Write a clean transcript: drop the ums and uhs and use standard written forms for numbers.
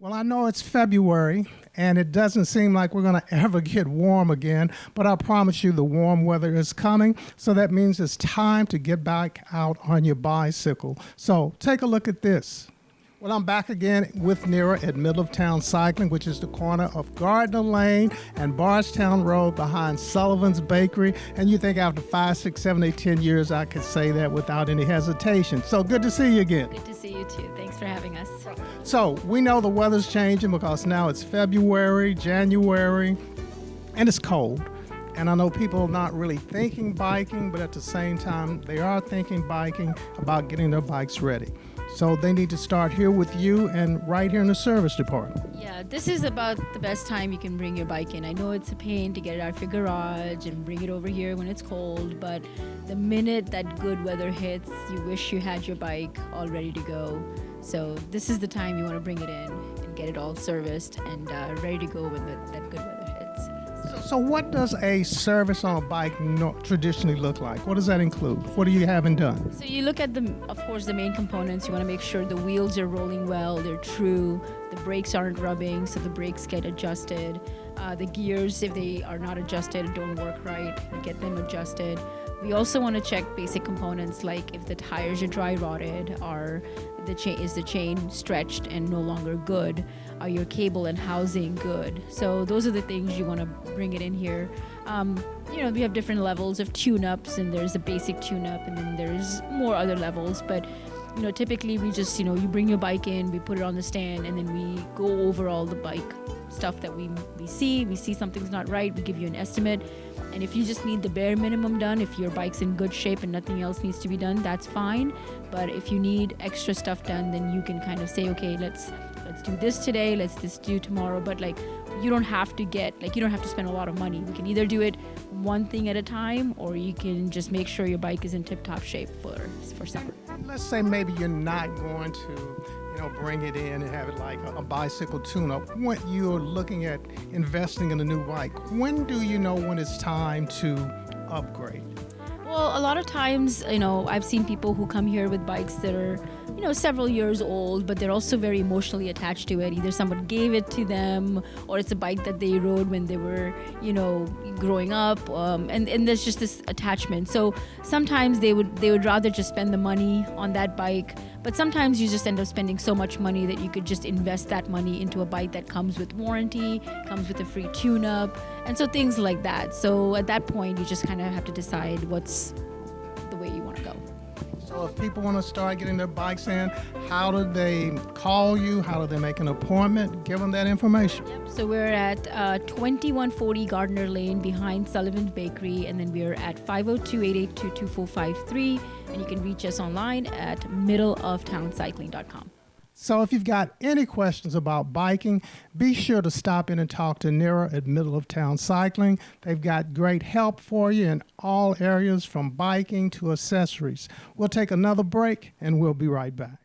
Well, I know it's February, and it doesn't seem like we're going to ever get warm again, but I promise you the warm weather is coming, so that means it's time to get back out on your bicycle. So take a look at this. Well, I'm back again with Nira at Middle of Town Cycling, which is the corner of Gardner Lane and Bardstown Road behind Sullivan's Bakery. And you think after 5, 6, 7, 8, 10 years, I could say that without any hesitation. So good to see you again. Good to see you too. Thanks for having us. So we know the weather's changing because now it's February, January, and it's cold. And I know people are not really thinking biking, but at the same time, they are thinking biking about getting their bikes ready. So they need to start here with you and right here in the service department. Yeah, this is about the best time you can bring your bike in. I know it's a pain to get it out of your garage and bring it over here when it's cold, but the minute that good weather hits, you wish you had your bike all ready to go. So this is the time you want to bring it in and get it all serviced and ready to go when that good weather hits. So what does a service on a bike traditionally look like? What does that include? What do you haven't done? So you look at of course, the main components. You want to make sure the wheels are rolling well, they're true, the brakes aren't rubbing, so the brakes get adjusted. The gears, if they are not adjusted, don't work right, you get them adjusted. We also want to check basic components like if the tires are dry rotted, is the chain stretched and no longer good? Are your cable and housing good? So those are the things you want to bring it in here. We have different levels of tune-ups, and there's a basic tune-up, and then there's more other levels. But typically we just, you bring your bike in, we put it on the stand, and then we go over all the bike stuff that we see something's not right, we give you an estimate. And if you just need the bare minimum done, if your bike's in good shape and nothing else needs to be done, that's fine. But if you need extra stuff done, then you can kind of say, okay, let's do this today, let's this do tomorrow. But you don't have to spend a lot of money. We can either do it one thing at a time, or you can just make sure your bike is in tip-top shape for summer. Let's say maybe you're not going to bring it in and have it like a bicycle tune-up. When you're looking at investing in a new bike, when do you know when it's time to upgrade? Well, a lot of times, I've seen people who come here with bikes that are, several years old, but they're also very emotionally attached to it. Either someone gave it to them, or it's a bike that they rode when they were, growing up, and there's just this attachment. So sometimes they would rather just spend the money on that bike, but sometimes you just end up spending so much money that you could just invest that money into a bike that comes with warranty, comes with a free tune-up, and so things like that. So at that point, you just kind of have to decide what's the way you want to go. So if people want to start getting their bikes in, how do they call you? How do they make an appointment? Give them that information. Yep. So we're at 2140 Gardner Lane behind Sullivan's Bakery, and then we're at 502-882-2453, and you can reach us online at middleoftowncycling.com. So if you've got any questions about biking, be sure to stop in and talk to Nira at Middle of Town Cycling. They've got great help for you in all areas from biking to accessories. We'll take another break and we'll be right back.